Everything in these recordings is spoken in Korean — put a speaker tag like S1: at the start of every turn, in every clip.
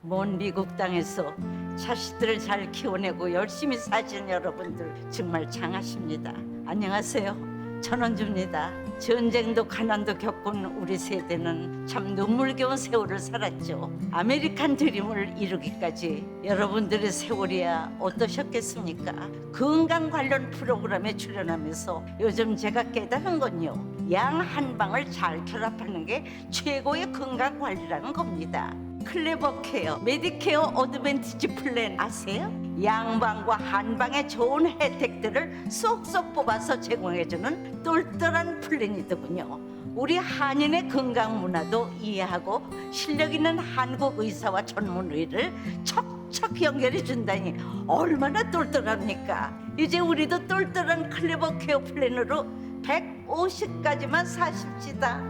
S1: 먼 미국 땅에서 자식들을 잘 키워내고 열심히 사신 여러분들 정말 장하십니다. 안녕하세요. 전원주입니다. 전쟁도 가난도 겪은 우리 세대는 참 눈물겨운 세월을 살았죠. 아메리칸 드림을 이루기까지 여러분들의 세월이야 어떠셨겠습니까? 건강 관련 프로그램에 출연하면서 요즘 제가 깨달은 건요, 양 한 방을 잘 결합하는 게 최고의 건강 관리라는 겁니다. 클레버 케어, 메디케어 어드밴티지 플랜 아세요? 양방과 한방의 좋은 혜택들을 쏙쏙 뽑아서 제공해주는 똘똘한 플랜이더군요. 우리 한인의 건강 문화도 이해하고 실력 있는 한국 의사와 전문의를 척척 연결해 준다니 얼마나 똘똘합니까? 이제 우리도 똘똘한 클레버 케어 플랜으로 150까지만 사십시다.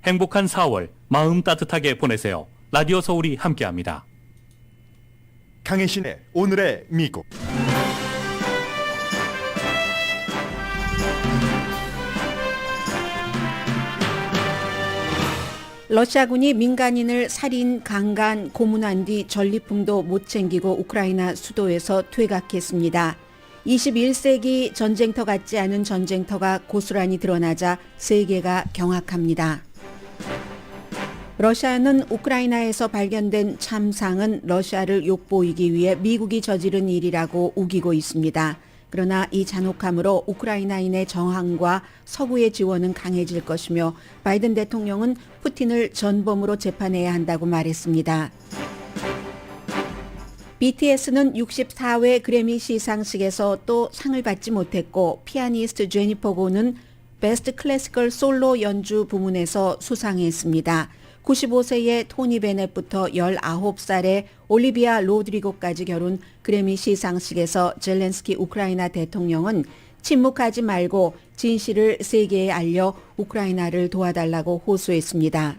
S2: 행복한 4월 마음 따뜻하게 보내세요. 라디오 서울이 함께합니다.
S3: 강혜신의 오늘의 미국.
S4: 러시아군이 민간인을 살인, 강간, 고문한 뒤 전리품도 못 챙기고 우크라이나 수도에서 퇴각했습니다. 21세기 전쟁터 같지 않은 전쟁터가 고스란히 드러나자 세계가 경악합니다. 러시아는 우크라이나에서 발견된 참상은 러시아를 욕보이기 위해 미국이 저지른 일이라고 우기고 있습니다. 그러나 이 잔혹함으로 우크라이나인의 저항과 서구의 지원은 강해질 것이며 바이든 대통령은 푸틴을 전범으로 재판해야 한다고 말했습니다. BTS는 64회 그래미 시상식에서 또 상을 받지 못했고 피아니스트 제니퍼 고는 베스트 클래시컬 솔로 연주 부문에서 수상했습니다. 95세의 토니 베넷부터 19살의 올리비아 로드리고까지 겨룬 그래미 시상식에서 젤렌스키 우크라이나 대통령은 침묵하지 말고 진실을 세계에 알려 우크라이나를 도와달라고 호소했습니다.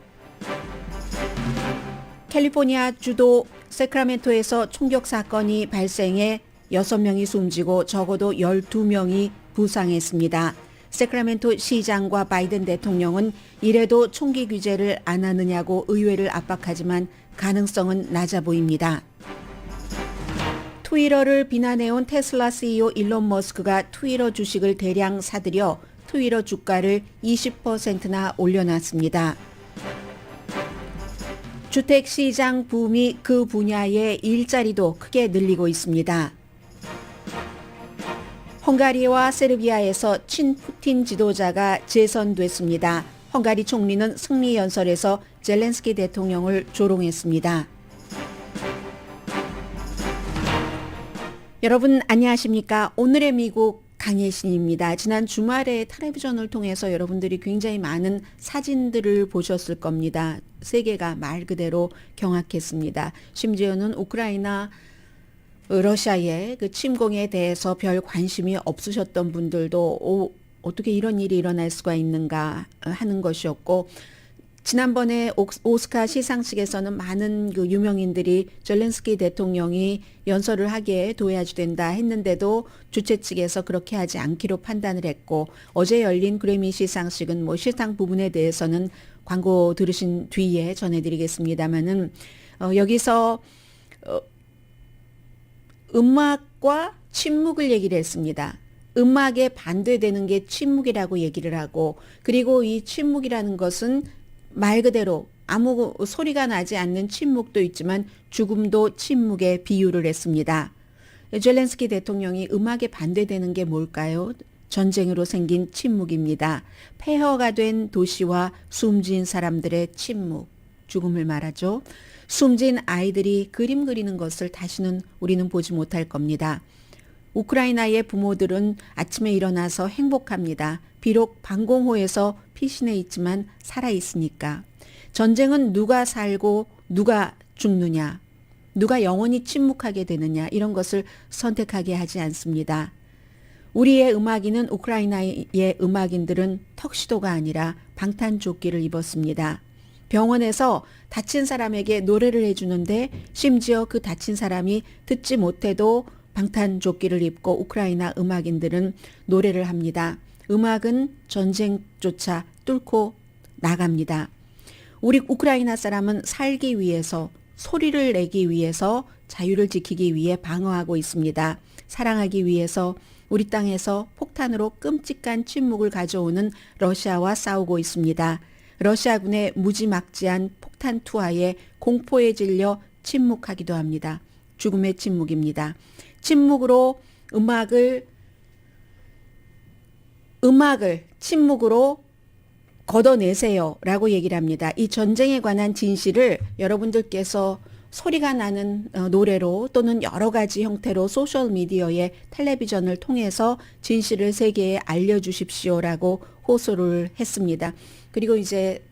S4: 캘리포니아 주도 세크라멘토에서 총격 사건이 발생해 6명이 숨지고 적어도 12명이 부상했습니다. 세크라멘토 시장과 바이든 대통령은 이래도 총기 규제를 안 하느냐고 의회를 압박하지만 가능성은 낮아 보입니다. 트위터를 비난해온 테슬라 CEO 일론 머스크가 트위터 주식을 대량 사들여 트위터 주가를 20%나 올려놨습니다. 주택시장 붐이 그 분야의 일자리도 크게 늘리고 있습니다. 헝가리와 세르비아에서 친푸틴 지도자가 재선됐습니다. 헝가리 총리는 승리 연설에서 젤렌스키 대통령을 조롱했습니다. 여러분 안녕하십니까? 오늘의 미국 강혜신입니다. 지난 주말에 텔레비전을 통해서 여러분들이 굉장히 많은 사진들을 보셨을 겁니다. 세계가 말 그대로 경악했습니다. 심지어는 우크라이나 러시아의 그 침공에 대해서 별 관심이 없으셨던 분들도 어떻게 이런 일이 일어날 수가 있는가 하는 것이었고, 지난번에 오스카 시상식에서는 많은 그 유명인들이 젤렌스키 대통령이 연설을 하기에 도와야 된다 했는데도 주최 측에서 그렇게 하지 않기로 판단을 했고, 어제 열린 그래미 시상식은 시상 부분에 대해서는 광고 들으신 뒤에 전해드리겠습니다만은 여기서 음악과 침묵을 얘기를 했습니다. 음악에 반대되는 게 침묵이라고 얘기를 하고, 그리고 이 침묵이라는 것은 말 그대로 아무 소리가 나지 않는 침묵도 있지만 죽음도 침묵에 비유를 했습니다. 젤렌스키 대통령이 음악에 반대되는 게 뭘까요? 전쟁으로 생긴 침묵입니다. 폐허가 된 도시와 숨진 사람들의 침묵, 죽음을 말하죠. 숨진 아이들이 그림 그리는 것을 다시는 우리는 보지 못할 겁니다. 우크라이나의 부모들은 아침에 일어나서 행복합니다. 비록 방공호에서 피신해 있지만 살아있으니까. 전쟁은 누가 살고 누가 죽느냐, 누가 영원히 침묵하게 되느냐, 이런 것을 선택하게 하지 않습니다. 우리의 음악인은, 우크라이나의 음악인들은 턱시도가 아니라 방탄조끼를 입었습니다. 병원에서 다친 사람에게 노래를 해주는데 심지어 그 다친 사람이 듣지 못해도 방탄조끼를 입고 우크라이나 음악인들은 노래를 합니다. 음악은 전쟁조차 뚫고 나갑니다. 우리 우크라이나 사람은 살기 위해서, 소리를 내기 위해서, 자유를 지키기 위해 방어하고 있습니다. 사랑하기 위해서 우리 땅에서 폭탄으로 끔찍한 침묵을 가져오는 러시아와 싸우고 있습니다. 러시아군의 무지막지한 폭탄 투하에 공포에 질려 침묵하기도 합니다. 죽음의 침묵입니다. 침묵으로 음악을 침묵으로 걷어내세요 라고 얘기를 합니다. 이 전쟁에 관한 진실을 여러분들께서 소리가 나는 노래로 또는 여러 가지 형태로 소셜미디어에 텔레비전을 통해서 진실을 세계에 알려주십시오라고 호소를 했습니다. 그리고 이제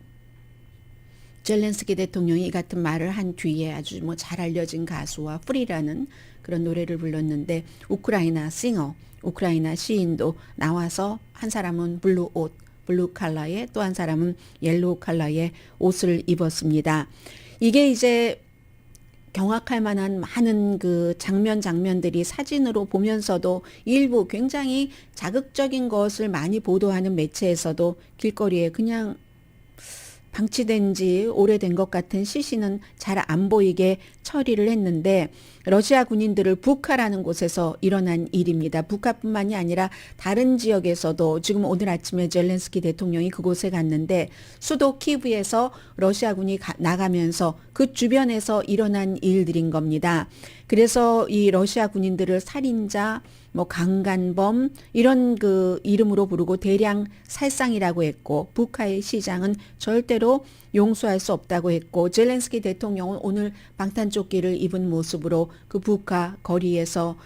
S4: 젤렌스키 대통령이 이 같은 말을 한 뒤에 아주 뭐 잘 알려진 가수와 프리라는 그런 노래를 불렀는데 우크라이나 싱어, 우크라이나 시인도 나와서 한 사람은 블루 컬러의 또 한 사람은 옐로우 컬러의 옷을 입었습니다. 이게 이제 경악할 만한 많은 그 장면들이 사진으로 보면서도 일부 굉장히 자극적인 것을 많이 보도하는 매체에서도 길거리에 그냥 방치된 지 오래된 것 같은 시신은 잘 안 보이게 처리를 했는데 러시아 군인들을 부카라는 곳에서 일어난 일입니다. 부카뿐만이 아니라 다른 지역에서도 지금 오늘 아침에 젤렌스키 대통령이 그곳에 갔는데 수도 키브에서 러시아군이 나가면서 그 주변에서 일어난 일들인 겁니다. 그래서 이 러시아 군인들을 살인자, 뭐 강간범 이런 그 이름으로 부르고 대량 살상이라고 했고 부카의 시장은 절대로 용서할 수 없다고 했고 젤렌스키 대통령은 오늘 방탄조끼를 입은 모습으로 그 부카 거리에서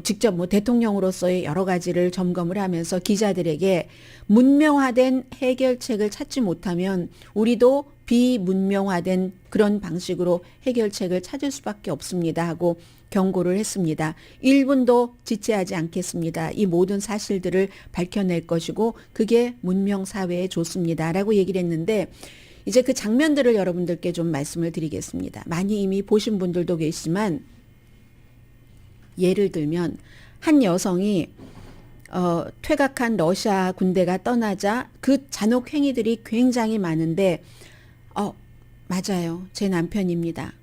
S4: 직접 뭐 대통령으로서의 여러 가지를 점검을 하면서 기자들에게 문명화된 해결책을 찾지 못하면 우리도 비문명화된 그런 방식으로 해결책을 찾을 수밖에 없습니다 하고 경고를 했습니다. 1분도 지체하지 않겠습니다. 이 모든 사실들을 밝혀낼 것이고 그게 문명사회에 좋습니다 라고 얘기를 했는데 이제 그 장면들을 여러분들께 좀 말씀을 드리겠습니다. 많이 이미 보신 분들도 계시지만 예를 들면 한 여성이 퇴각한 러시아 군대가 떠나자 그 잔혹 행위들이 굉장히 많은데 맞아요. 제 남편입니다.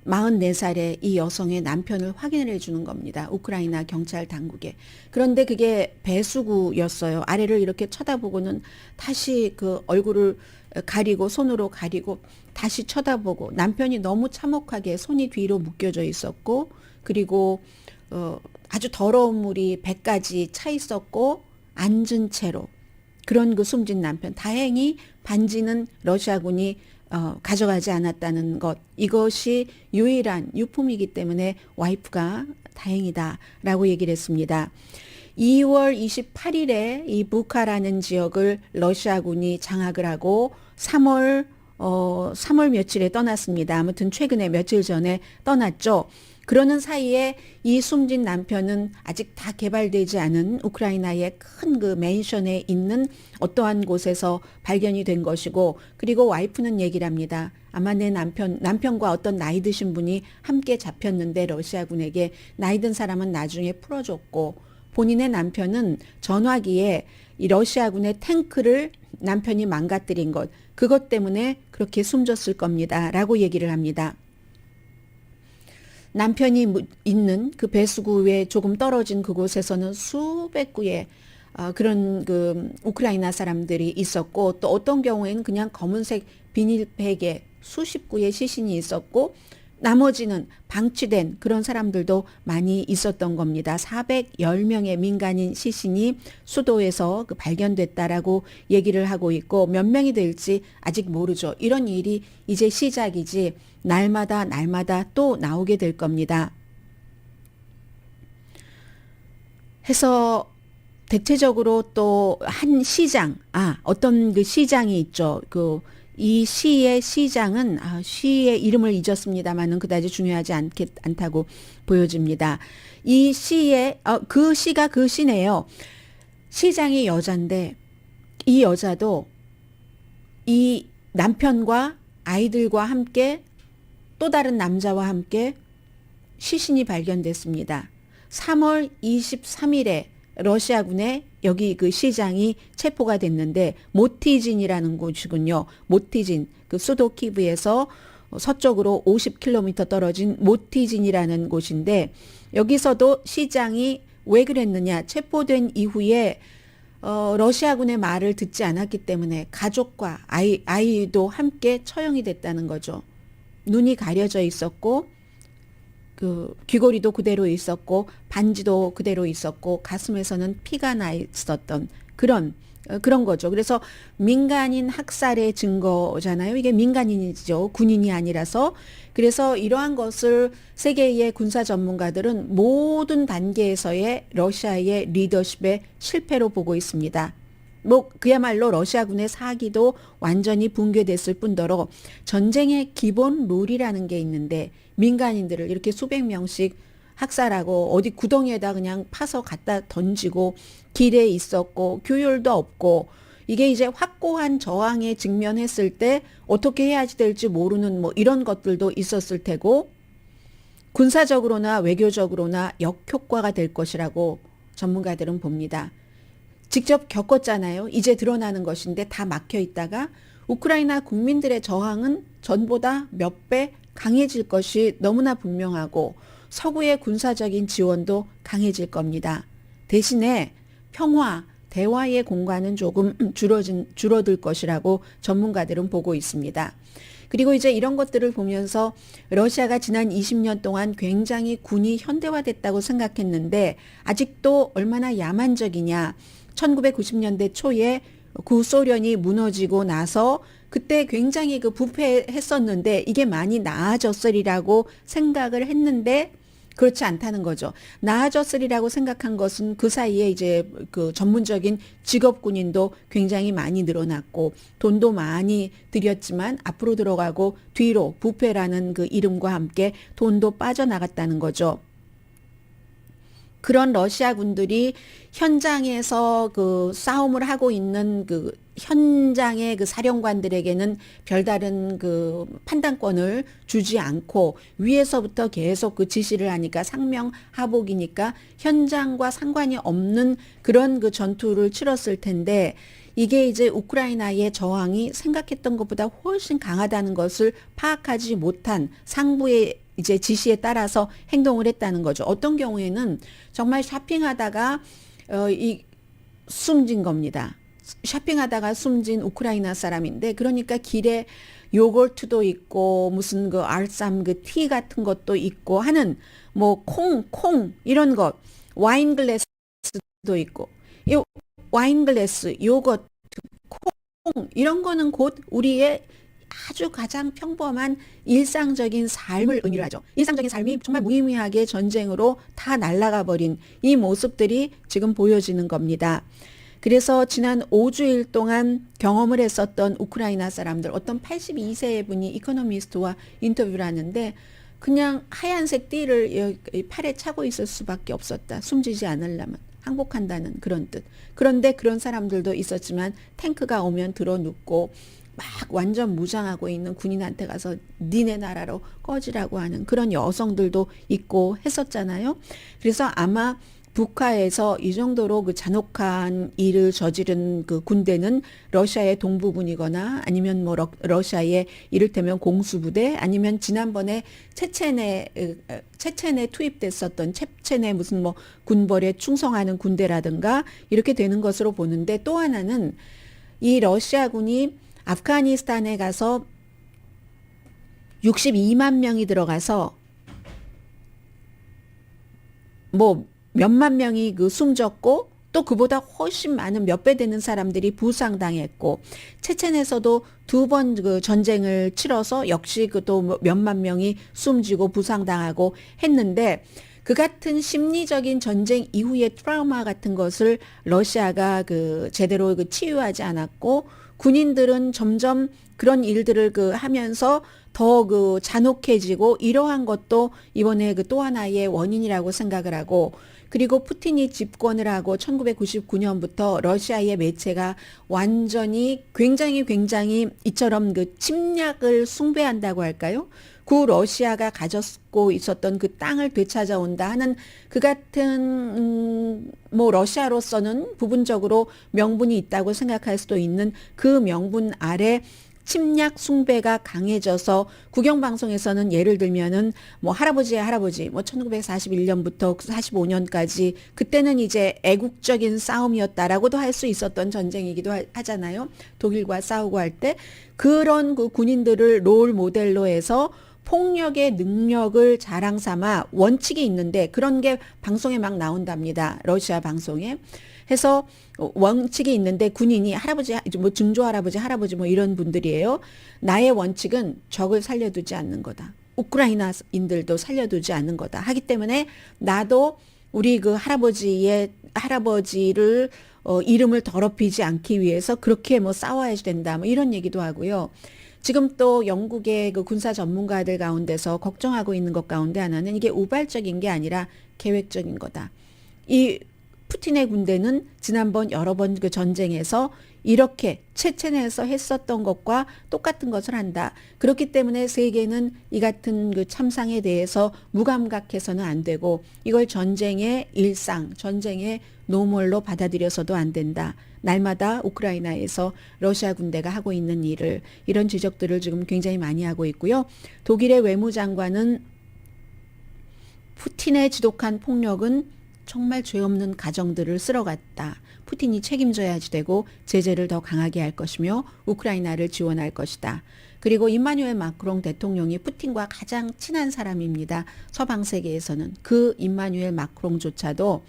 S4: 44살의 이 여성의 남편을 확인을 해주는 겁니다. 우크라이나 경찰 당국에. 그런데 그게 배수구였어요. 아래를 이렇게 쳐다보고는 다시 그 얼굴을 가리고 손으로 가리고 다시 쳐다보고 남편이 너무 참혹하게 손이 뒤로 묶여져 있었고 그리고 아주 더러운 물이 배까지 차 있었고 앉은 채로 그런 그 숨진 남편. 다행히 반지는 러시아군이 가져가지 않았다는 것. 이것이 유일한 유품이기 때문에 와이프가 다행이다라고 얘기를 했습니다. 2월 28일에 이 부카라는 지역을 러시아군이 장악을 하고 3월 며칠에 떠났습니다. 아무튼 최근에 며칠 전에 떠났죠. 그러는 사이에 이 숨진 남편은 아직 다 개발되지 않은 우크라이나의 큰 그 맨션에 있는 어떠한 곳에서 발견이 된 것이고 그리고 와이프는 얘기를 합니다. 아마 내 남편과 어떤 나이 드신 분이 함께 잡혔는데 러시아군에게 나이 든 사람은 나중에 풀어줬고 본인의 남편은 전화기에 이 러시아군의 탱크를 남편이 망가뜨린 것 그것 때문에 그렇게 숨졌을 겁니다. 라고 얘기를 합니다. 남편이 있는 그 배수구에 조금 떨어진 그곳에서는 수백 구의 그런 그 우크라이나 사람들이 있었고 또 어떤 경우에는 그냥 검은색 비닐백에 수십 구의 시신이 있었고 나머지는 방치된 그런 사람들도 많이 있었던 겁니다. 410명의 민간인 시신이 수도에서 그 발견됐다라고 얘기를 하고 있고 몇 명이 될지 아직 모르죠. 이런 일이 이제 시작이지 날마다 또 나오게 될 겁니다. 해서 대체적으로 또 한 시장, 어떤 그 시장이 있죠. 이 시의 시장은 시의 이름을 잊었습니다만은 그다지 중요하지 않다고 보여집니다. 이 시의 그 시가 그 시네요. 시장이 여잔데 이 여자도 이 남편과 아이들과 함께 또 다른 남자와 함께 시신이 발견됐습니다. 3월 23일에 러시아군의 여기 그 시장이 체포가 됐는데 모티진이라는 곳이군요. 모티진, 그 수도 키브에서 서쪽으로 50km 떨어진 모티진이라는 곳인데 여기서도 시장이 왜 그랬느냐. 체포된 이후에 러시아군의 말을 듣지 않았기 때문에 가족과 아이도 함께 처형이 됐다는 거죠. 눈이 가려져 있었고 그 귀걸이도 그대로 있었고 반지도 그대로 있었고 가슴에서는 피가 나 있었던 그런 거죠. 그래서 민간인 학살의 증거잖아요. 이게 민간인이죠. 군인이 아니라서. 그래서 이러한 것을 세계의 군사 전문가들은 모든 단계에서의 러시아의 리더십의 실패로 보고 있습니다. 뭐 그야말로 러시아군의 사기도 완전히 붕괴됐을 뿐더러 전쟁의 기본 룰이라는 게 있는데 민간인들을 이렇게 수백 명씩 학살하고 어디 구덩이에다 그냥 파서 갖다 던지고 길에 있었고 교율도 없고 이게 이제 확고한 저항에 직면했을 때 어떻게 해야 될지 모르는 뭐 이런 것들도 있었을 테고 군사적으로나 외교적으로나 역효과가 될 것이라고 전문가들은 봅니다. 직접 겪었잖아요. 이제 드러나는 것인데 다 막혀 있다가 우크라이나 국민들의 저항은 전보다 몇 배 강해질 것이 너무나 분명하고 서구의 군사적인 지원도 강해질 겁니다. 대신에 평화, 대화의 공간은 조금 줄어들 것이라고 전문가들은 보고 있습니다. 그리고 이제 이런 것들을 보면서 러시아가 지난 20년 동안 굉장히 군이 현대화됐다고 생각했는데 아직도 얼마나 야만적이냐. 1990년대 초에 구소련이 무너지고 나서 그때 굉장히 그 부패했었는데 이게 많이 나아졌으리라고 생각을 했는데 그렇지 않다는 거죠. 나아졌으리라고 생각한 것은 그 사이에 이제 그 전문적인 직업 군인도 굉장히 많이 늘어났고 돈도 많이 들였지만 앞으로 들어가고 뒤로 부패라는 그 이름과 함께 돈도 빠져나갔다는 거죠. 그런 러시아 군들이 현장에서 그 싸움을 하고 있는 그 현장의 그 사령관들에게는 별다른 그 판단권을 주지 않고 위에서부터 계속 그 지시를 하니까 상명하복이니까 현장과 상관이 없는 그런 그 전투를 치렀을 텐데 이게 이제 우크라이나의 저항이 생각했던 것보다 훨씬 강하다는 것을 파악하지 못한 상부의 이제 지시에 따라서 행동을 했다는 거죠. 어떤 경우에는 정말 쇼핑하다가 숨진 겁니다. 쇼핑하다가 숨진 우크라이나 사람인데 그러니까 길에 요거트도 있고 무슨 그 알쌈 그 티 같은 것도 있고 하는 뭐 콩 이런 것 와인 글래스도 있고 이 와인 글래스 요거트 콩 이런 거는 곧 우리의 아주 가장 평범한 일상적인 삶을 의미를 하죠. 일상적인 삶이 정말 무의미하게 전쟁으로 다 날아가 버린 이 모습들이 지금 보여지는 겁니다. 그래서 지난 5주일 동안 경험을 했었던 우크라이나 사람들 어떤 82세의 분이 이코노미스트와 인터뷰를 하는데 그냥 하얀색 띠를 팔에 차고 있을 수밖에 없었다. 숨지지 않으려면 항복한다는 그런 뜻. 그런데 그런 사람들도 있었지만 탱크가 오면 들어눕고 막 완전 무장하고 있는 군인한테 가서 니네 나라로 꺼지라고 하는 그런 여성들도 있고 했었잖아요. 그래서 아마 북한에서 이 정도로 그 잔혹한 일을 저지른 그 군대는 러시아의 동부군이거나 아니면 뭐 러시아의 이를테면 공수부대 아니면 지난번에 체첸에 투입됐었던 체첸의 무슨 뭐 군벌에 충성하는 군대라든가 이렇게 되는 것으로 보는데 또 하나는 이 러시아군이 아프가니스탄에 가서 62만 명이 들어가서 뭐 몇만 명이 그 숨졌고 또 그보다 훨씬 많은 몇 배 되는 사람들이 부상당했고 체첸에서도 2번 그 전쟁을 치러서 역시 그 또 몇만 명이 숨지고 부상당하고 했는데 그 같은 심리적인 전쟁 이후의 트라우마 같은 것을 러시아가 그 제대로 그 치유하지 않았고 군인들은 점점 그런 일들을 그 하면서 더 그 잔혹해지고 이러한 것도 이번에 그 또 하나의 원인이라고 생각을 하고 그리고 푸틴이 집권을 하고 1999년부터 러시아의 매체가 완전히 굉장히 이처럼 그 침략을 숭배한다고 할까요? 구 러시아가 가졌고 있었던 그 땅을 되찾아온다 하는 그 같은 뭐 러시아로서는 부분적으로 명분이 있다고 생각할 수도 있는 그 명분 아래 침략 숭배가 강해져서 국영방송에서는 예를 들면은 뭐 할아버지의 할아버지 뭐 1941년부터 45년까지 그때는 이제 애국적인 싸움이었다라고도 할 수 있었던 전쟁이기도 하잖아요. 독일과 싸우고 할 때 그런 그 군인들을 롤 모델로 해서 폭력의 능력을 자랑 삼아 원칙이 있는데 그런 게 방송에 막 나온답니다. 러시아 방송에. 해서 원칙이 있는데 군인이 할아버지 뭐 증조 할아버지 뭐 이런 분들이에요. 나의 원칙은 적을 살려두지 않는 거다. 우크라이나인들도 살려두지 않는 거다. 하기 때문에 나도 우리 그 할아버지를 이름을 더럽히지 않기 위해서 그렇게 뭐 싸워야 된다. 뭐 이런 얘기도 하고요. 지금 또 영국의 그 군사 전문가들 가운데서 걱정하고 있는 것 가운데 하나는 이게 우발적인 게 아니라 계획적인 거다. 이 푸틴의 군대는 지난번 여러 번 그 전쟁에서 이렇게 체첸에서 했었던 것과 똑같은 것을 한다. 그렇기 때문에 세계는 이 같은 그 참상에 대해서 무감각해서는 안 되고 이걸 전쟁의 일상, 전쟁의 노멀로 받아들여서도 안 된다. 날마다 우크라이나에서 러시아 군대가 하고 있는 일을 이런 지적들을 지금 굉장히 많이 하고 있고요. 독일의 외무장관은 푸틴의 지독한 폭력은 정말 죄 없는 가정들을 쓸어갔다. 푸틴이 책임져야지 되고 제재를 더 강하게 할 것이며 우크라이나를 지원할 것이다. 그리고 임마누엘 마크롱 대통령이 푸틴과 가장 친한 사람입니다. 서방 세계에서는 그 임마누엘 마크롱조차도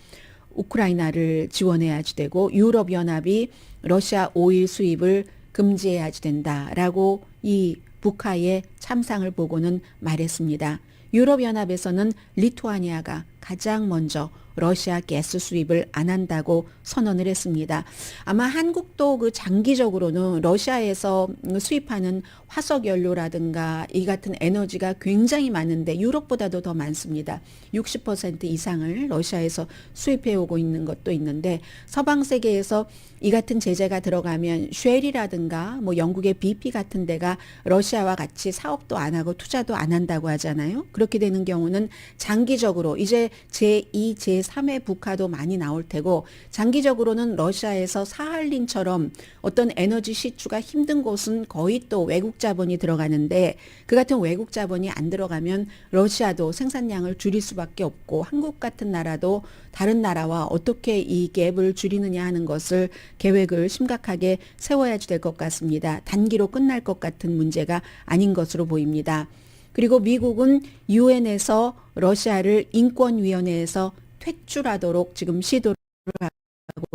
S4: 우크라이나를 지원해야지 되고 유럽연합이 러시아 오일 수입을 금지해야지 된다라고 이 북한의 참상을 보고는 말했습니다. 유럽연합에서는 리투아니아가 가장 먼저 러시아 가스 수입을 안 한다고 선언을 했습니다. 아마 한국도 그 장기적으로는 러시아에서 수입하는 화석 연료라든가 이 같은 에너지가 굉장히 많은데 유럽보다도 더 많습니다. 60% 이상을 러시아에서 수입해 오고 있는 것도 있는데 서방 세계에서 이 같은 제재가 들어가면 쉘이라든가 뭐 영국의 BP 같은 데가 러시아와 같이 사업도 안 하고 투자도 안 한다고 하잖아요. 그렇게 되는 경우는 장기적으로 이제 제2, 제3의 북한도 많이 나올 테고 장기적으로는 러시아에서 사할린처럼 어떤 에너지 시추가 힘든 곳은 거의 또 외국 자본이 들어가는데 그 같은 외국 자본이 안 들어가면 러시아도 생산량을 줄일 수밖에 없고 한국 같은 나라도 다른 나라와 어떻게 이 갭을 줄이느냐 하는 것을 계획을 심각하게 세워야 될 것 같습니다. 단기로 끝날 것 같은 문제가 아닌 것으로 보입니다. 그리고 미국은 유엔에서 러시아를 인권위원회에서 퇴출하도록 지금 시도를 하고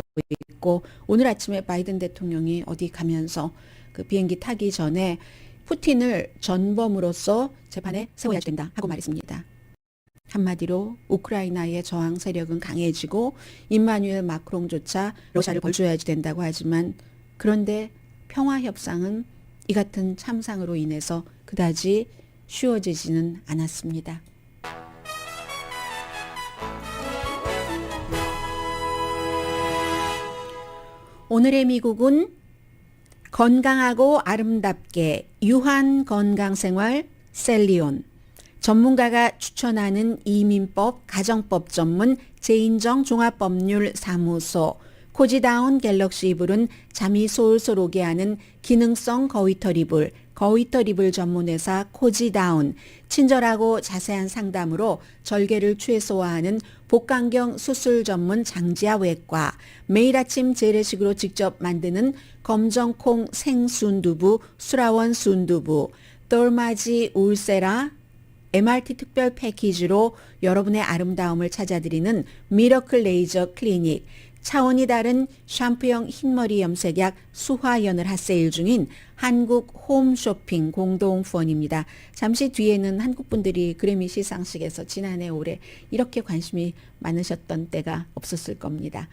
S4: 있고 오늘 아침에 바이든 대통령이 어디 가면서 그 비행기 타기 전에 푸틴을 전범으로서 재판에 세워야 된다 하고 말했습니다. 한마디로 우크라이나의 저항 세력은 강해지고 임마누엘 마크롱조차 러시아를 벌줘야지 된다고 하지만 그런데 평화협상은 이 같은 참상으로 인해서 그다지 쉬워지지는 않았습니다. 오늘의 미국은 건강하고 아름답게 유한 건강생활 셀리온 전문가가 추천하는 이민법, 가정법 전문 제인정 종합법률사무소 코지다운 갤럭시 이불은 잠이 솔솔 오게 하는 기능성 거위털 이불, 거위털 이불 전문회사 코지다운, 친절하고 자세한 상담으로 절개를 최소화하는 복강경 수술 전문 장지아 외과, 매일 아침 재래식으로 직접 만드는 검정콩 생순두부, 수라원 순두부, 똘마지 울세라, MRT 특별 패키지로 여러분의 아름다움을 찾아드리는 미러클 레이저 클리닉, 차원이 다른 샴푸형 흰머리 염색약 수화연을 핫세일 중인 한국 홈쇼핑 공동후원입니다. 잠시 뒤에는 한국 분들이 그래미 시상식에서 지난해 올해 이렇게 관심이 많으셨던 때가 없었을 겁니다.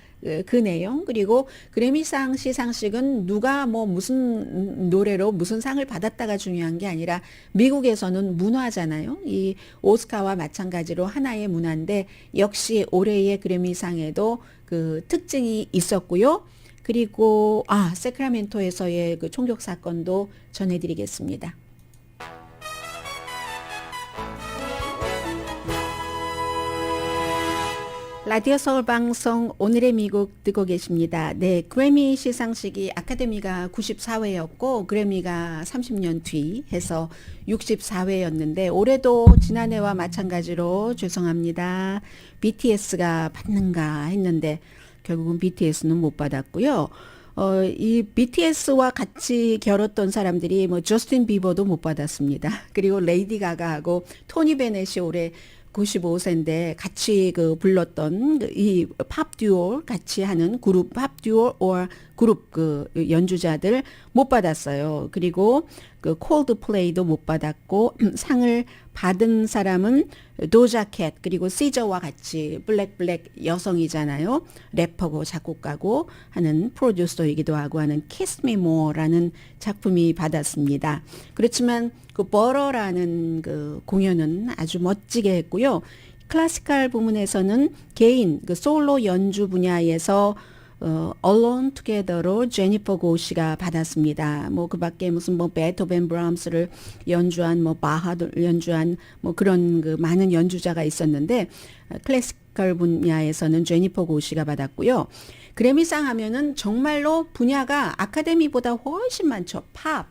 S4: 그 내용 그리고 그래미상 시상식은 누가 뭐 무슨 노래로 무슨 상을 받았다가 중요한 게 아니라 미국에서는 문화잖아요. 이 오스카와 마찬가지로 하나의 문화인데 역시 올해의 그래미상에도 그 특징이 있었고요. 그리고 세크라멘토에서의 그 총격 사건도 전해드리겠습니다. 라디오 서울 방송 오늘의 미국 듣고 계십니다. 네, 그래미 시상식이 아카데미가 94회였고 그래미가 30년 뒤 해서 64회였는데 올해도 지난해와 마찬가지로 죄송합니다. BTS가 받는가 했는데 결국은 BTS는 못 받았고요. 이 BTS와 같이 겨뤘던 사람들이 뭐 저스틴 비버도 못 받았습니다. 그리고 레이디 가가하고 토니 베넷이 올해 95세인데 같이 그 불렀던 이 팝 듀오 같이 하는 그룹 팝 듀오 or 그룹 그 연주자들 못 받았어요. 그리고 그 콜드플레이도 못 받았고 상을 받은 사람은 도자켓 그리고 시저와 같이 블랙 여성이잖아요. 래퍼고 작곡가고 하는 프로듀서이기도 하고 하는 Kiss Me More라는 작품이 받았습니다. 그렇지만 그 버러라는 그 공연은 아주 멋지게 했고요. 클래시컬 부문에서는 개인 그 솔로 연주 분야에서 Alone Together로 제니퍼 고시가 받았습니다. 뭐 그밖에 무슨 뭐 베토벤 브람스를 연주한 뭐 바하를 연주한 뭐 그런 그 많은 연주자가 있었는데 클래시컬 분야에서는 제니퍼 고시가 받았고요. 그래미상 하면은 정말로 분야가 아카데미보다 훨씬 많죠. 팝,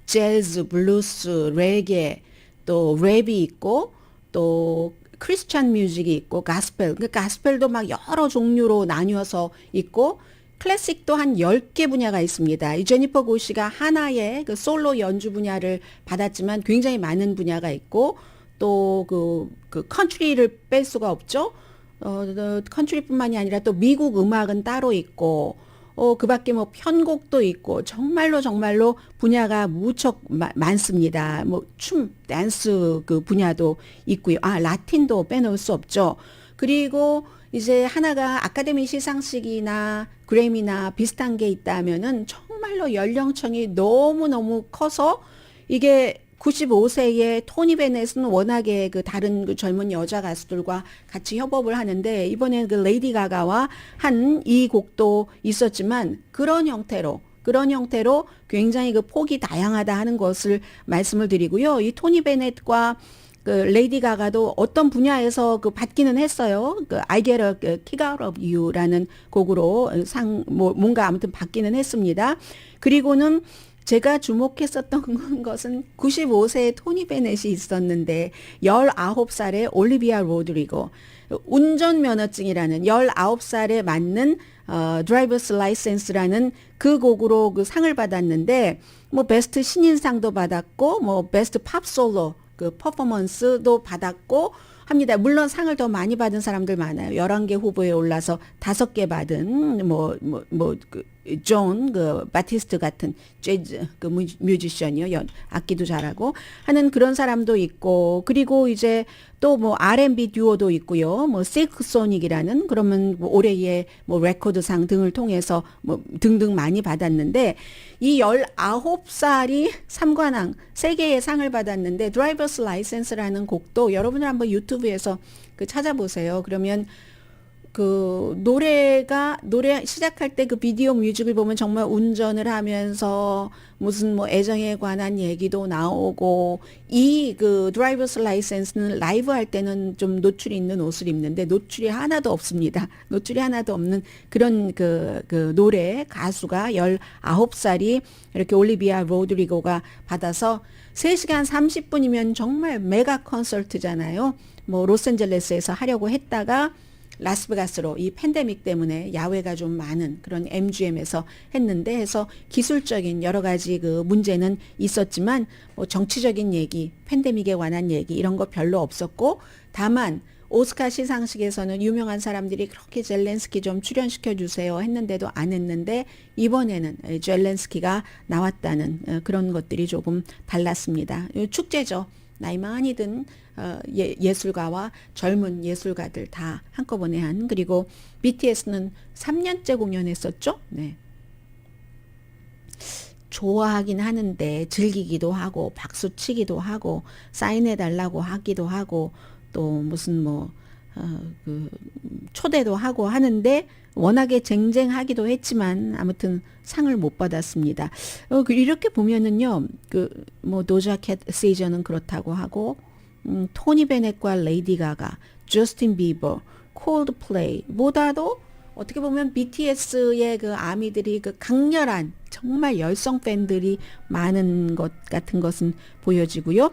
S4: 재즈, 블루스, 레게, 또 랩이 있고 또 크리스찬 뮤직이 있고 가스펠, 그러니까 가스펠도 막 여러 종류로 나뉘어서 있고 클래식도 한 10개 분야가 있습니다. 이 제니퍼 고시가 하나의 그 솔로 연주 분야를 받았지만 굉장히 많은 분야가 있고 또 그 컨트리를 뺄 수가 없죠. 컨트리뿐만이 아니라 또 미국 음악은 따로 있고 그 밖에 뭐 편곡도 있고 정말로 분야가 무척 많습니다. 뭐 춤, 댄스 그 분야도 있고요. 라틴도 빼놓을 수 없죠. 그리고 이제 하나가 아카데미 시상식이나 그래미나 비슷한 게 있다면은 정말로 연령층이 너무너무 커서 이게 95세의 토니 베넷은 워낙에 그 다른 그 젊은 여자 가수들과 같이 협업을 하는데 이번에 그 레이디 가가와 한 이 곡도 있었지만 그런 형태로 굉장히 그 폭이 다양하다 하는 것을 말씀을 드리고요. 이 토니 베넷과 그 레이디 가가도 어떤 분야에서 그 받기는 했어요. 그 I Get a Kick Out of You라는 곡으로 뭔가 아무튼 받기는 했습니다. 그리고는 제가 주목했었던 것은 95세의 토니 베넷이 있었는데 19살의 올리비아 로드리고 운전면허증이라는 19살에 맞는 드라이버스 라이센스라는 그 곡으로 그 상을 받았는데 뭐 베스트 신인상도 받았고 뭐 베스트 팝 솔로 그 퍼포먼스도 받았고 합니다. 물론 상을 더 많이 받은 사람들 많아요. 11개 후보에 올라서 5개 받은 존 바티스트 같은 재즈 그 뮤지션이요. 악기도 잘하고 하는 그런 사람도 있고 그리고 이제 또 뭐 R&B 듀오도 있고요. 뭐 실크소닉이라는 그러면 뭐 올해의 뭐 레코드상 등을 통해서 뭐 등등 많이 받았는데 이 19살이 3관왕 3개의 상을 받았는데 드라이버스 라이센스라는 곡도 여러분들 한번 유튜브에서 그 찾아보세요. 그러면 그 노래 시작할 때 그 비디오 뮤직을 보면 정말 운전을 하면서 무슨 뭐 애정에 관한 얘기도 나오고 이 그 드라이버스 라이센스는 라이브 할 때는 좀 노출이 있는 옷을 입는데 노출이 하나도 없습니다. 노출이 하나도 없는 그런 그 노래 가수가 19살이 이렇게 올리비아 로드리고가 받아서 3시간 30분이면 정말 메가 콘서트잖아요. 뭐 로스앤젤레스에서 하려고 했다가 라스베가스로 이 팬데믹 때문에 야외가 좀 많은 그런 MGM에서 했는데 해서 기술적인 여러 가지 그 문제는 있었지만 뭐 정치적인 얘기, 팬데믹에 관한 얘기 이런 거 별로 없었고 다만 오스카 시상식에서는 유명한 사람들이 그렇게 젤렌스키 좀 출연시켜 주세요 했는데도 안 했는데 이번에는 젤렌스키가 나왔다는 그런 것들이 조금 달랐습니다. 축제죠. 나이 많이 든 예술가와 젊은 예술가들 다 한꺼번에 한, 그리고 BTS는 3년째 공연했었죠. 네. 좋아하긴 하는데 즐기기도 하고 박수 치기도 하고 사인해 달라고 하기도 하고 또 무슨 그 초대도 하고 하는데 워낙에 쟁쟁하기도 했지만 아무튼 상을 못 받았습니다. 이렇게 보면은요, 도자켓 시저는 그렇다고 하고, 토니 베넷과 레이디 가가, 저스틴 비버, 콜드플레이 보다도 어떻게 보면 BTS의 그 아미들이 그 강렬한 정말 열성 팬들이 많은 것 같은 것은 보여지고요.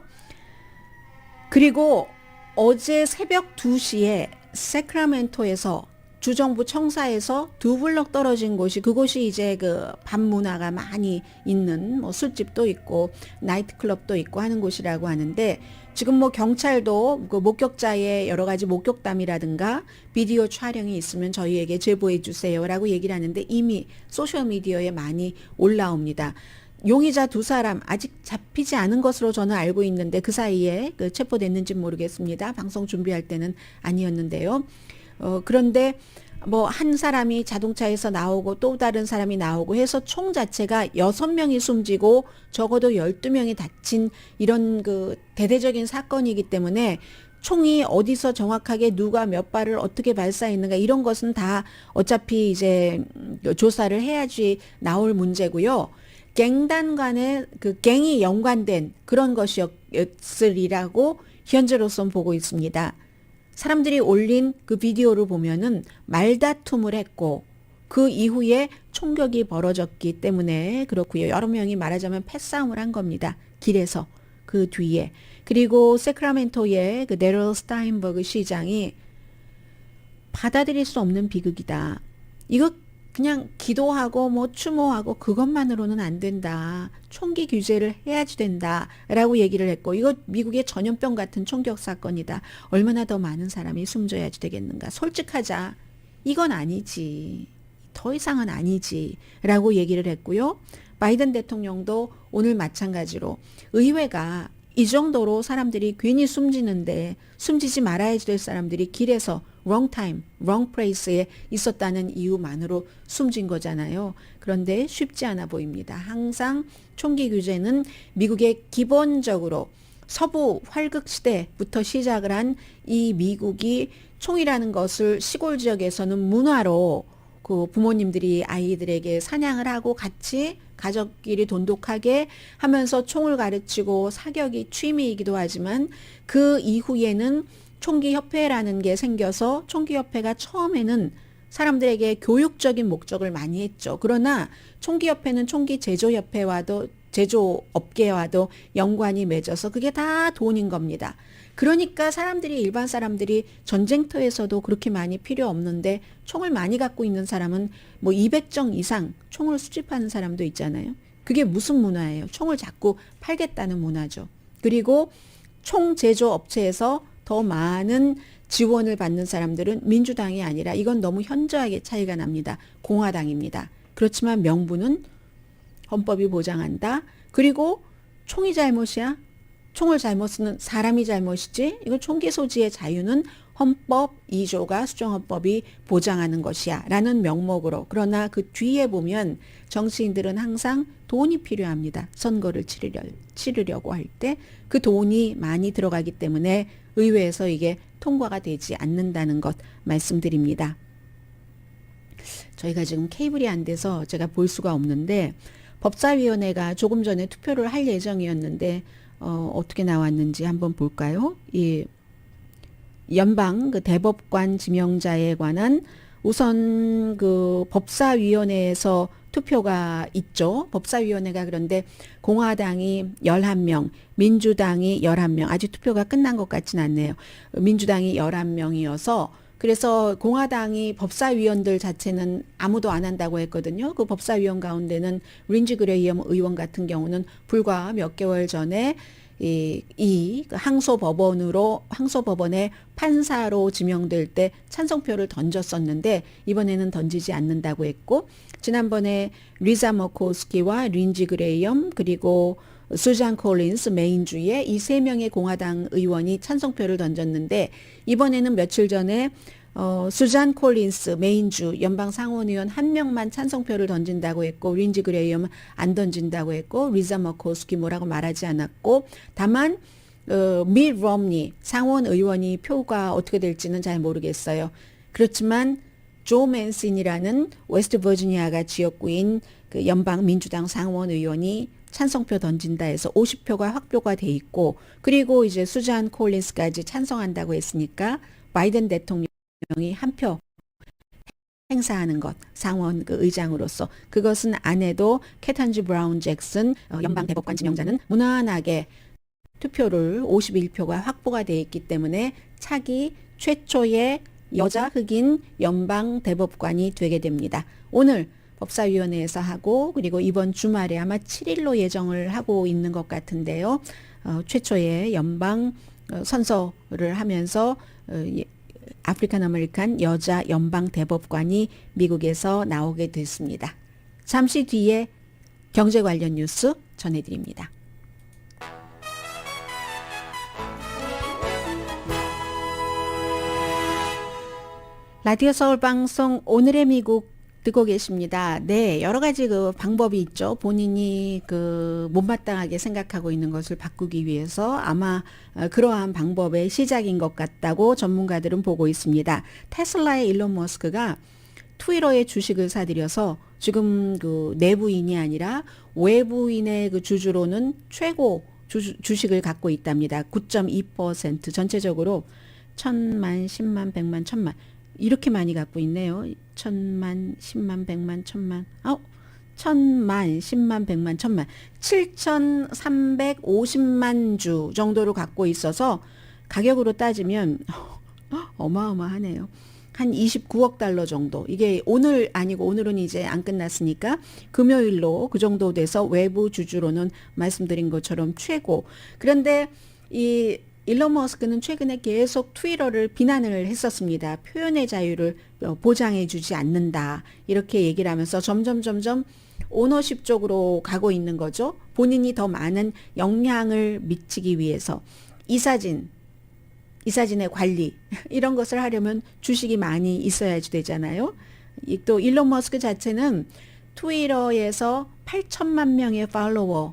S4: 그리고 어제 새벽 2시에 세크라멘토에서 주정부 청사에서 2블럭 떨어진 곳이, 그곳이 이제 그 밤문화가 많이 있는 술집도 있고 나이트클럽도 있고 하는 곳이라고 하는데, 지금 경찰도 그 목격자의 여러 가지 목격담이라든가 비디오 촬영이 있으면 저희에게 제보해 주세요라고 얘기를 하는데 이미 소셜미디어에 많이 올라옵니다. 용의자 2사람 아직 잡히지 않은 것으로 저는 알고 있는데 그 사이에 체포됐는지 모르겠습니다. 방송 준비할 때는 아니었는데요. 그런데 한 사람이 자동차에서 나오고 또 다른 사람이 나오고 해서 총 자체가 6명이 숨지고 적어도 12명이 다친 이런 그 대대적인 사건이기 때문에 총이 어디서 정확하게 누가 몇 발을 어떻게 발사했는가 이런 것은 다 어차피 이제 조사를 해야지 나올 문제고요. 갱단 간의 그 갱이 연관된 그런 것이었으리라고 현재로선 보고 있습니다. 사람들이 올린 그 비디오를 보면은 말다툼을 했고 그 이후에 총격이 벌어졌기 때문에 그렇고요. 여러 명이 말하자면 패싸움을 한 겁니다. 길에서 그 뒤에. 그리고 세크라멘토의 그 데럴 스타인버그 시장이 받아들일 수 없는 비극이다. 이거 그냥 기도하고 추모하고 그것만으로는 안 된다. 총기 규제를 해야지 된다라고 얘기를 했고, 이거 미국의 전염병 같은 총격 사건이다. 얼마나 더 많은 사람이 숨져야지 되겠는가. 솔직하자. 이건 아니지. 더 이상은 아니지라고 얘기를 했고요. 바이든 대통령도 오늘 마찬가지로 의회가 이 정도로 사람들이 괜히 숨지는데 숨지지 말아야 될 사람들이 길에서 wrong time, wrong place에 있었다는 이유만으로 숨진 거잖아요. 그런데 쉽지 않아 보입니다. 항상 총기 규제는 미국의 기본적으로 서부 활극 시대부터 시작을 한 이 미국이 총이라는 것을 시골 지역에서는 문화로 그 부모님들이 아이들에게 사냥을 하고 같이 가족끼리 돈독하게 하면서 총을 가르치고 사격이 취미이기도 하지만 그 이후에는 총기협회라는 게 생겨서 총기협회가 처음에는 사람들에게 교육적인 목적을 많이 했죠. 그러나 총기협회는 총기 제조협회와도 제조업계와도 연관이 맺어서 그게 다 돈인 겁니다. 그러니까 일반 사람들이 전쟁터에서도 그렇게 많이 필요 없는데 총을 많이 갖고 있는 사람은 200정 이상 총을 수집하는 사람도 있잖아요. 그게 무슨 문화예요? 총을 자꾸 팔겠다는 문화죠. 그리고 총 제조 업체에서 더 많은 지원을 받는 사람들은 민주당이 아니라, 이건 너무 현저하게 차이가 납니다. 공화당입니다. 그렇지만 명분은 헌법이 보장한다. 그리고 총이 잘못이야? 총을 잘못 쓰는 사람이 잘못이지? 이거 총기 소지의 자유는 헌법 2조가 수정헌법이 보장하는 것이야 라는 명목으로. 그러나 그 뒤에 보면 정치인들은 항상 돈이 필요합니다. 선거를 치르려고 할 때 그 돈이 많이 들어가기 때문에 의회에서 이게 통과가 되지 않는다는 것 말씀드립니다. 저희가 지금 케이블이 안 돼서 제가 볼 수가 없는데 법사위원회가 조금 전에 투표를 할 예정이었는데 어떻게 나왔는지 한번 볼까요? 이 연방 그 대법관 지명자에 관한 우선 그 법사위원회에서 투표가 있죠. 법사위원회가 그런데 공화당이 11명, 민주당이 11명, 아직 투표가 끝난 것 같진 않네요. 민주당이 11명이어서 그래서 공화당이 법사위원들 자체는 아무도 안 한다고 했거든요. 그 법사위원 가운데는 린지 그레이엄 의원 같은 경우는 불과 몇 개월 전에 이 항소법원의 판사로 지명될 때 찬성표를 던졌었는데 이번에는 던지지 않는다고 했고, 지난번에 리자 머코스키와 린지 그레이엄 그리고 수잔 콜린스 메인주의 이 세 명의 공화당 의원이 찬성표를 던졌는데, 이번에는 며칠 전에 수잔 콜린스 메인주 연방 상원의원 한 명만 찬성표를 던진다고 했고, 린지 그레이엄은 안 던진다고 했고, 리자 머코스키 뭐라고 말하지 않았고, 다만 밋 롬니 상원 의원이 표가 어떻게 될지는 잘 모르겠어요. 그렇지만 조 맨슨이라는 웨스트 버지니아가 지역구인 그 연방 민주당 상원 의원이 찬성표 던진다 해서 50표가 확보가 돼 있고, 그리고 이제 수잔 콜린스까지 찬성한다고 했으니까 바이든 대통령이 한 표 행사하는 것, 상원 그 의장으로서, 그것은 안 해도 케탄지 브라운 잭슨 연방 대법관 지명자는 무난하게 투표를 51표가 확보가 돼 있기 때문에 차기 최초의 여자 흑인 연방 대법관이 되게 됩니다. 오늘 법사위원회에서 하고, 그리고 이번 주말에 아마 7일로 예정을 하고 있는 것 같은데요. 최초의 연방 선서를 하면서 아프리칸 아메리칸 여자 연방 대법관이 미국에서 나오게 됐습니다. 잠시 뒤에 경제 관련 뉴스 전해드립니다. 라디오 서울 방송 오늘의 미국 듣고 계십니다. 네, 여러 가지 그 방법이 있죠. 본인이 그 못마땅하게 생각하고 있는 것을 바꾸기 위해서 아마 그러한 방법의 시작인 것 같다고 전문가들은 보고 있습니다. 테슬라의 일론 머스크가 트위터의 주식을 사들여서 지금 그 내부인이 아니라 외부인의 그 주주로는 최고 주식을 갖고 있답니다. 9.2% 전체적으로 1,000만, 10만, 100만, 1,000만 이렇게 많이 갖고 있네요. 1,000만, 10만, 100만, 1,000만. 1,000만, 10만, 100만, 1,000만. 7,350만 주 정도로 갖고 있어서 가격으로 따지면 어마어마하네요. 한 29억 달러 정도. 이게 오늘 아니고, 오늘은 이제 안 끝났으니까 금요일로 그 정도 돼서 외부 주주로는 말씀드린 것처럼 최고. 그런데 이 일론 머스크는 최근에 계속 트위터를 비난을 했었습니다. 표현의 자유를 보장해 주지 않는다, 이렇게 얘기를 하면서 점점 오너십 쪽으로 가고 있는 거죠. 본인이 더 많은 영향을 미치기 위해서 이 사진의 관리 이런 것을 하려면 주식이 많이 있어야지 되잖아요. 또 일론 머스크 자체는 트위터에서 8천만 명의 팔로워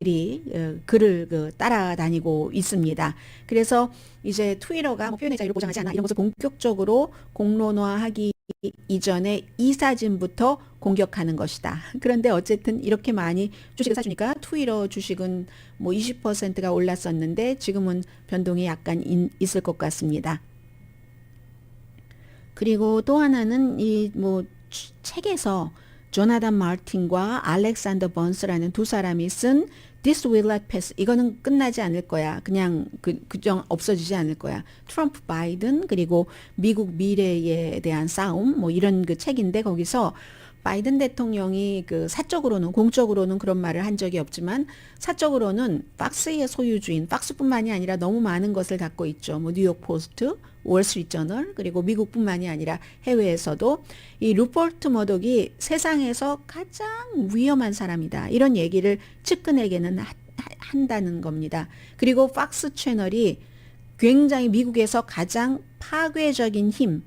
S4: 들이 글을 따라다니고 있습니다. 그래서 이제 트위터가 표현의 자유를 보장하지 않아, 이런 것을 본격적으로 공론화하기 이전에 이 사진부터 공격하는 것이다. 그런데 어쨌든 이렇게 많이 주식을 사주니까 트위터 주식은 뭐 20%가 올랐었는데 지금은 변동이 약간 있을 것 같습니다. 그리고 또 하나는 이 뭐 책에서 조나단 마틴과 알렉산더 번스라는 두 사람이 쓴 This will not pass. 이거는 끝나지 않을 거야. 그냥 그정 없어지지 않을 거야. 트럼프, 바이든 그리고 미국 미래에 대한 싸움 뭐 이런 그 책인데, 거기서 바이든 대통령이 그 사적으로는, 공적으로는 그런 말을 한 적이 없지만 사적으로는 박스의 소유주인, 박스뿐만이 아니라 너무 많은 것을 갖고 있죠. 뭐 뉴욕 포스트, 월스트리트저널, 그리고 미국뿐만이 아니라 해외에서도 이 루퍼트 머독이 세상에서 가장 위험한 사람이다, 이런 얘기를 측근에게는 한다는 겁니다. 그리고 박스 채널이 굉장히 미국에서 가장 파괴적인 힘은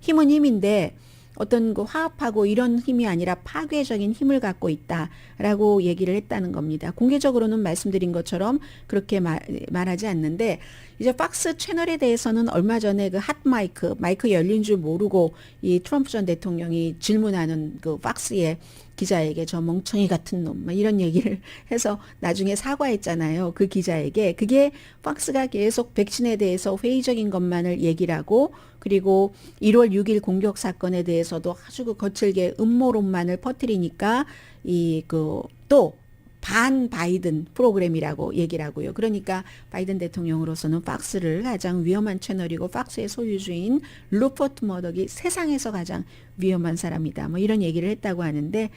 S4: 힘인데 어떤 그 화합하고 이런 힘이 아니라 파괴적인 힘을 갖고 있다라고 얘기를 했다는 겁니다. 공개적으로는 말씀드린 것처럼 그렇게 말하지 않는데, 이제 박스 채널에 대해서는 얼마 전에 그 핫 마이크 열린 줄 모르고 이 트럼프 전 대통령이 질문하는 그 박스의 기자에게 저 멍청이 같은 놈 이런 얘기를 해서 나중에 사과했잖아요. 그 기자에게. 그게 박스가 계속 백신에 대해서 회의적인 것만을 얘기를 하고, 그리고 1월 6일 공격 사건에 대해서도 아주 그 거칠게 음모론만을 퍼뜨리니까 또 반 바이든 프로그램이라고 얘기를 하고요. 그러니까 바이든 대통령으로서는 박스를 가장 위험한 채널이고, 박스의 소유주인 루퍼트 머덕이 세상에서 가장 위험한 사람이다, 뭐 이런 얘기를 했다고 하는데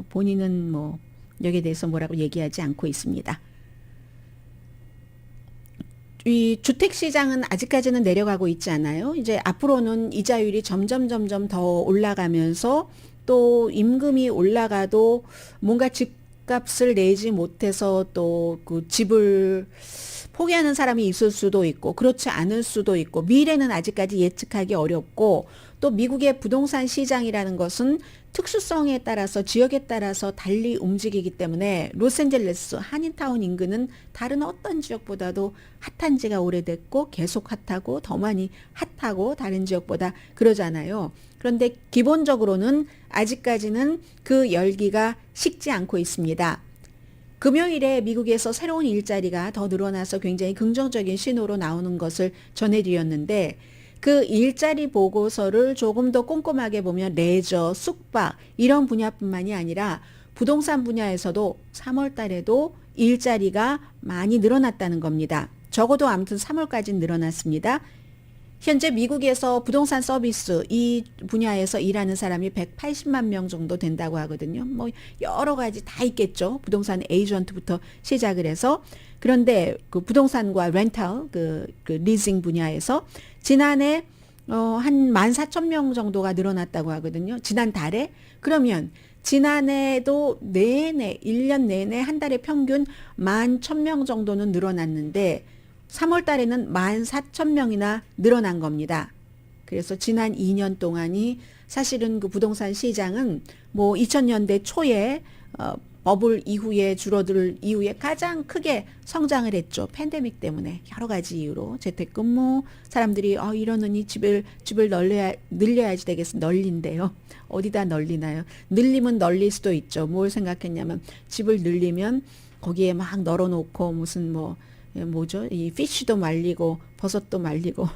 S4: 본인은 뭐 여기에 대해서 뭐라고 얘기하지 않고 있습니다. 이 주택 시장은 아직까지는 내려가고 있지 않아요. 이제 앞으로는 이자율이 점점 더 올라가면서 또 임금이 올라가도 뭔가 집값을 내지 못해서 또 그 집을 포기하는 사람이 있을 수도 있고 그렇지 않을 수도 있고 미래는 아직까지 예측하기 어렵고 또 미국의 부동산 시장이라는 것은 특수성에 따라서 지역에 따라서 달리 움직이기 때문에 로스앤젤레스 한인타운 인근은 다른 어떤 지역보다도 핫한 지가 오래됐고 계속 핫하고 더 많이 핫하고 다른 지역보다 그러잖아요. 그런데 기본적으로는 아직까지는 그 열기가 식지 않고 있습니다. 금요일에 미국에서 새로운 일자리가 더 늘어나서 굉장히 긍정적인 신호로 나오는 것을 전해드렸는데 그 일자리 보고서를 조금 더 꼼꼼하게 보면 레저, 숙박 이런 분야뿐만이 아니라 부동산 분야에서도 3월 달에도 일자리가 많이 늘어났다는 겁니다. 적어도 아무튼 3월까지 늘어났습니다. 현재 미국에서 부동산 서비스 이 분야에서 일하는 사람이 180만 명 정도 된다고 하거든요. 뭐 여러 가지 다 있겠죠. 부동산 에이전트부터 시작을 해서. 그런데 그 부동산과 렌탈 그 리징 분야에서 지난해 한 14,000명 정도가 늘어났다고 하거든요. 지난달에. 그러면 지난해도 내내 1년 내내 한 달에 평균 11,000명 정도는 늘어났는데 3월 달에는 14,000명이나 늘어난 겁니다. 그래서 지난 2년 동안이 사실은 그 부동산 시장은 뭐 2000년대 초에 버블 이후에 줄어들 이후에 가장 크게 성장을 했죠. 팬데믹 때문에 여러 가지 이유로 재택근무 사람들이 이러느니 집을 늘려야지 되겠어. 널린대요. 어디다 널리나요? 늘리면 널릴 수도 있죠. 뭘 생각했냐면 집을 늘리면 거기에 막 널어놓고 무슨 이 피쉬도 말리고 버섯도 말리고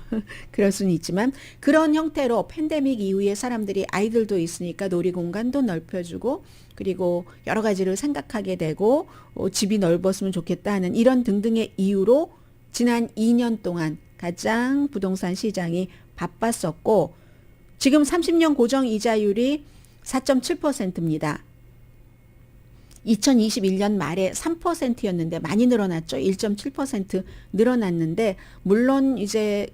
S4: 그럴 수는 있지만 그런 형태로 팬데믹 이후에 사람들이 아이들도 있으니까 놀이공간도 넓혀주고 그리고 여러 가지를 생각하게 되고 집이 넓었으면 좋겠다 하는 이런 등등의 이유로 지난 2년 동안 가장 부동산 시장이 바빴었고 지금 30년 고정 이자율이 4.7%입니다. 2021년 말에 3%였는데 많이 늘어났죠. 1.7% 늘어났는데 물론 이제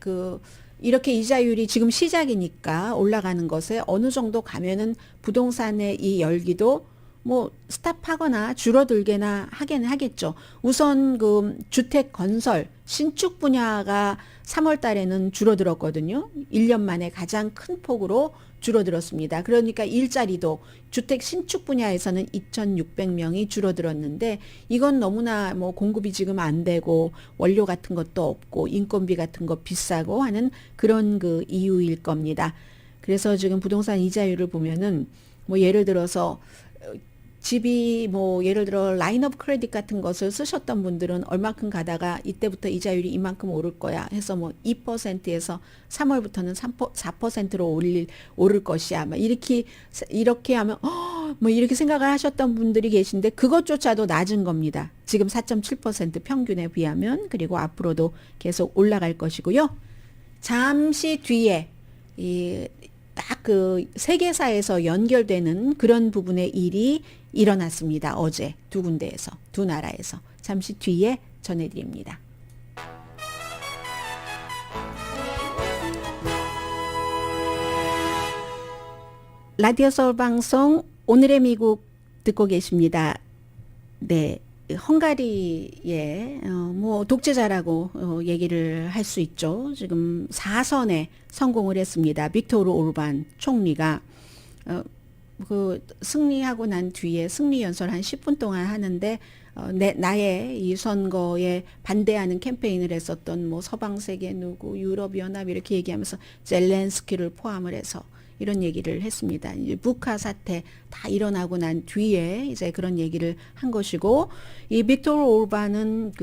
S4: 이렇게 이자율이 지금 시작이니까 올라가는 것에 어느 정도 가면은 부동산의 이 열기도 스탑하거나 줄어들게나 하긴 하겠죠. 우선 주택 건설, 신축 분야가 3월 달에는 줄어들었거든요. 1년 만에 가장 큰 폭으로 줄어들었습니다. 그러니까 일자리도 주택 신축 분야에서는 2,600명이 줄어들었는데 이건 너무나 공급이 지금 안 되고 원료 같은 것도 없고 인건비 같은 거 비싸고 하는 그런 이유일 겁니다. 그래서 지금 부동산 이자율을 보면은 예를 들어서 집이 예를 들어 라인 오브 크레딧 같은 것을 쓰셨던 분들은 얼마큼 가다가 이때부터 이자율이 이만큼 오를 거야 해서 2%에서 3월부터는 4%로 오를 것이야. 이렇게 하면 이렇게 생각을 하셨던 분들이 계신데 그것조차도 낮은 겁니다. 지금 4.7% 평균에 비하면. 그리고 앞으로도 계속 올라갈 것이고요. 잠시 뒤에 딱 세계사에서 연결되는 그런 부분의 일이 일어났습니다. 어제 두 군데에서, 두 나라에서. 잠시 뒤에 전해드립니다. 라디오 서울 방송 오늘의 미국 듣고 계십니다. 네. 헝가리의 독재자라고 얘기를 할 수 있죠. 지금 4선에 성공을 했습니다. 빅토르 오르반 총리가 승리하고 난 뒤에 승리 연설 한 10분 동안 하는데 나의 이 선거에 반대하는 캠페인을 했었던 서방 세계 누구 유럽 연합 이렇게 얘기하면서 젤렌스키를 포함을 해서 이런 얘기를 했습니다. 이제 북한 사태 다 일어나고 난 뒤에 이제 그런 얘기를 한 것이고 이 빅토르 오르반은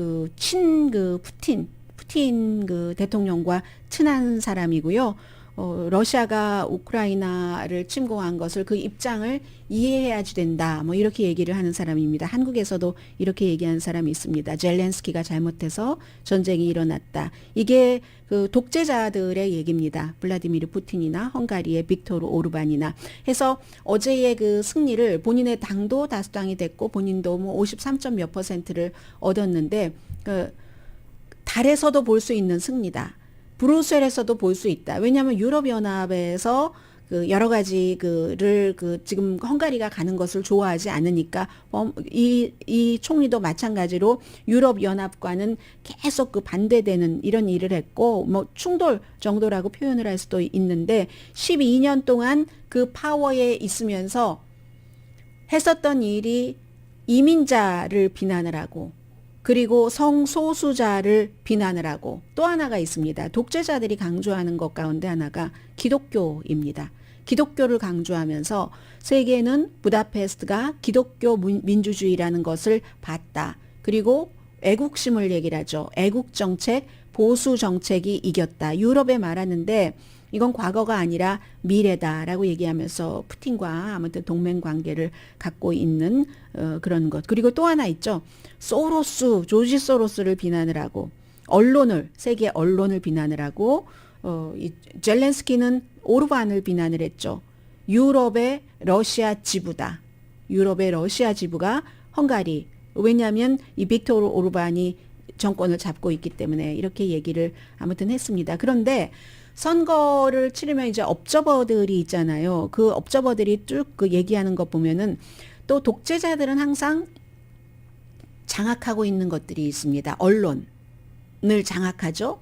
S4: 푸틴 대통령과 친한 사람이고요. 러시아가 우크라이나를 침공한 것을 그 입장을 이해해야지 된다. 이렇게 얘기를 하는 사람입니다. 한국에서도 이렇게 얘기하는 사람이 있습니다. 젤렌스키가 잘못해서 전쟁이 일어났다. 이게 독재자들의 얘기입니다. 블라디미르 푸틴이나 헝가리의 빅토르 오르반이나 해서 어제의 승리를 본인의 당도 다수당이 됐고 본인도 53점 몇 %를 얻었는데 달에서도 볼 수 있는 승리다. 브뤼셀에서도 볼 수 있다. 왜냐하면 유럽연합에서 그 여러 가지 그를 그 지금 헝가리가 가는 것을 좋아하지 않으니까 이 총리도 마찬가지로 유럽연합과는 계속 그 반대되는 이런 일을 했고 뭐 충돌 정도라고 표현을 할 수도 있는데 12년 동안 그 파워에 있으면서 했었던 일이 이민자를 비난을 하고 그리고 성소수자를 비난을 하고 또 하나가 있습니다. 독재자들이 강조하는 것 가운데 하나가 기독교입니다. 기독교를 강조하면서 세계는 부다페스트가 기독교 민주주의라는 것을 봤다. 그리고 애국심을 얘기를 하죠. 애국정책, 보수정책이 이겼다. 유럽에 말하는데 이건 과거가 아니라 미래다라고 얘기하면서 푸틴과 아무튼 동맹관계를 갖고 있는 그런 것. 그리고 또 하나 있죠. 조지 소로스를 비난을 하고 언론을 세계 언론을 비난을 하고 이 젤렌스키는 오르반을 비난을 했죠. 유럽의 러시아 지부다. 유럽의 러시아 지부가 헝가리. 왜냐하면 이 빅토르 오르반이 정권을 잡고 있기 때문에 이렇게 얘기를 아무튼 했습니다. 그런데 선거를 치르면 이제 업저버들이 있잖아요. 그 업저버들이 쭉 그 얘기하는 것 보면은 또 독재자들은 항상 장악하고 있는 것들이 있습니다. 언론을 장악하죠.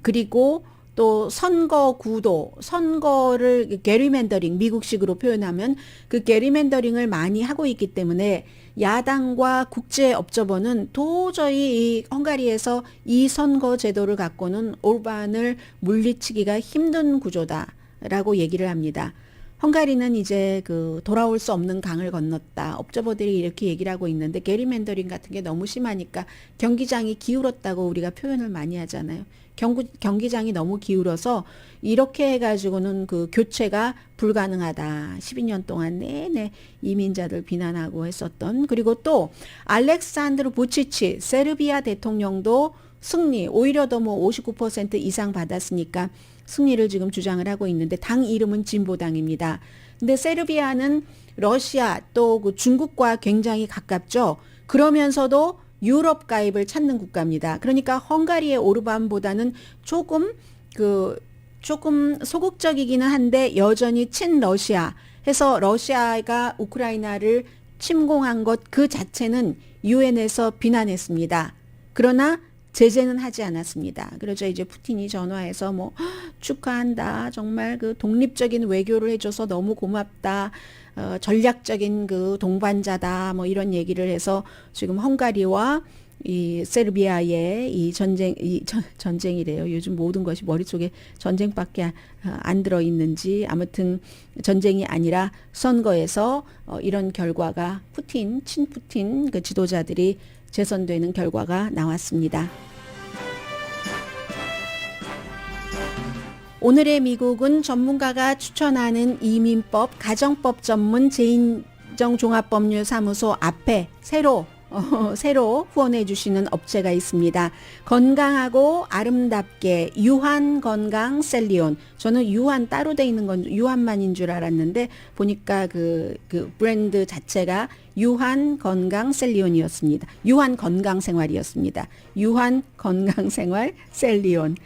S4: 그리고 또 선거 구도, 선거를 게리맨더링, 미국식으로 표현하면 그 게리맨더링을 많이 하고 있기 때문에 야당과 국제 업저버는 도저히 이 헝가리에서 이 선거 제도를 갖고는 오르반을 물리치기가 힘든 구조다라고 얘기를 합니다. 헝가리는 이제 그 돌아올 수 없는 강을 건넜다. 업저버들이 이렇게 얘기를 하고 있는데 게리맨더링 같은 게 너무 심하니까 경기장이 기울었다고 우리가 표현을 많이 하잖아요. 경기장이 너무 기울어서 이렇게 해가지고는 그 교체가 불가능하다. 12년 동안 내내 이민자들 비난하고 했었던. 그리고 또 알렉산드르 부치치 세르비아 대통령도 승리 오히려 더 뭐 59% 이상 받았으니까 승리를 지금 주장을 하고 있는데 당 이름은 진보당입니다. 근데 세르비아는 러시아 또 그 중국과 굉장히 가깝죠. 그러면서도 유럽 가입을 찾는 국가입니다. 그러니까 헝가리의 오르반보다는 조금 소극적이기는 한데 여전히 친러시아 해서 러시아가 우크라이나를 침공한 것 그 자체는 유엔에서 비난했습니다. 그러나 제재는 하지 않았습니다. 그러자 이제 푸틴이 전화해서 뭐 축하한다. 정말 그 독립적인 외교를 해줘서 너무 고맙다. 전략적인 그 동반자다. 뭐 이런 얘기를 해서 지금 헝가리와 이 세르비아의 이 전쟁이래요. 요즘 모든 것이 머릿속에 전쟁밖에 안 들어 있는지 아무튼 전쟁이 아니라 선거에서 이런 결과가 친푸틴 그 지도자들이 재선되는 결과가 나왔습니다. 오늘의 미국은 전문가가 추천하는 이민법, 가정법 전문 재인정종합법률사무소 앞에 새로 후원해 주시는 업체가 있습니다. 건강하고 아름답게 유한 건강 셀리온. 저는 유한 따로 돼 있는 건 유한만인 줄 알았는데 보니까 그 브랜드 자체가 유한 건강 셀리온이었습니다. 유한 건강 생활이었습니다. 유한 건강 생활 셀리온.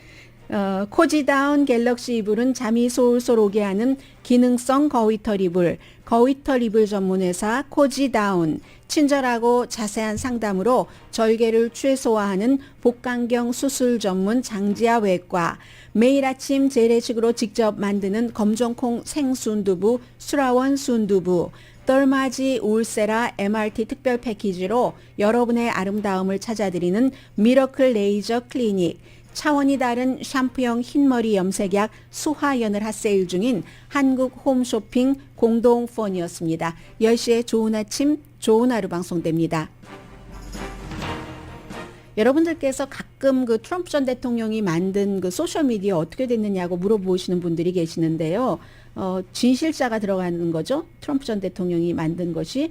S4: 코지다운 갤럭시 이불은 잠이 솔솔 오게 하는 기능성 거위털 이불, 거위털 이불 전문회사 코지다운, 친절하고 자세한 상담으로 절개를 최소화하는 복강경 수술 전문 장지아 외과, 매일 아침 재래식으로 직접 만드는 검정콩 생순두부, 수라원 순두부, 덜마지 울세라 MRT 특별 패키지로 여러분의 아름다움을 찾아드리는 미러클 레이저 클리닉, 차원이 다른 샴푸형 흰머리 염색약 수하연을 핫세일 중인 한국 홈쇼핑 공동폰이었습니다. 10시에 좋은 아침, 좋은 하루 방송됩니다. 여러분들께서 가끔 그 트럼프 전 대통령이 만든 그 소셜미디어 어떻게 됐느냐고 물어보시는 분들이 계시는데요. 진실자가 들어가는 거죠. 트럼프 전 대통령이 만든 것이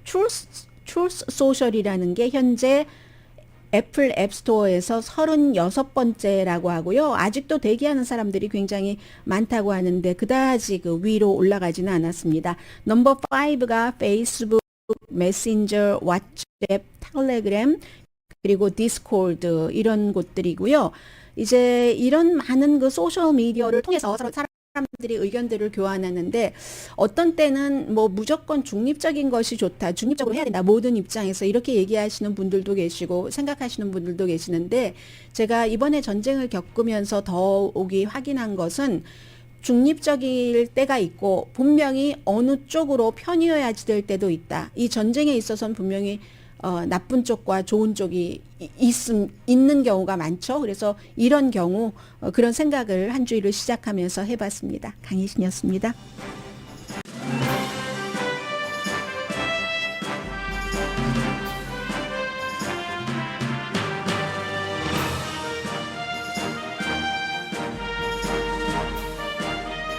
S4: 트루스 소셜이라는 게 현재 애플 앱스토어에서 36번째라고 하고요. 아직도 대기하는 사람들이 굉장히 많다고 하는데 그다지 그 위로 올라가지는 않았습니다. 넘버 5가 페이스북, 메신저, 왓츠앱, 텔레그램, 그리고 디스코드 이런 곳들이고요. 이제 이런 많은 그 소셜 미디어를 통해서 서로 사람들이 의견들을 교환하는데 어떤 때는 뭐 무조건 중립적인 것이 좋다. 중립적으로 해야 된다. 모든 입장에서 이렇게 얘기하시는 분들도 계시고 생각하시는 분들도 계시는데 제가 이번에 전쟁을 겪으면서 더욱이 확인한 것은 중립적일 때가 있고 분명히 어느 쪽으로 편이어야지 될 때도 있다. 이 전쟁에 있어서는 분명히 나쁜 쪽과 좋은 쪽이 있는 경우가 많죠. 그래서 이런 경우 그런 생각을 한 주일을 시작하면서 해봤습니다. 강희신이었습니다.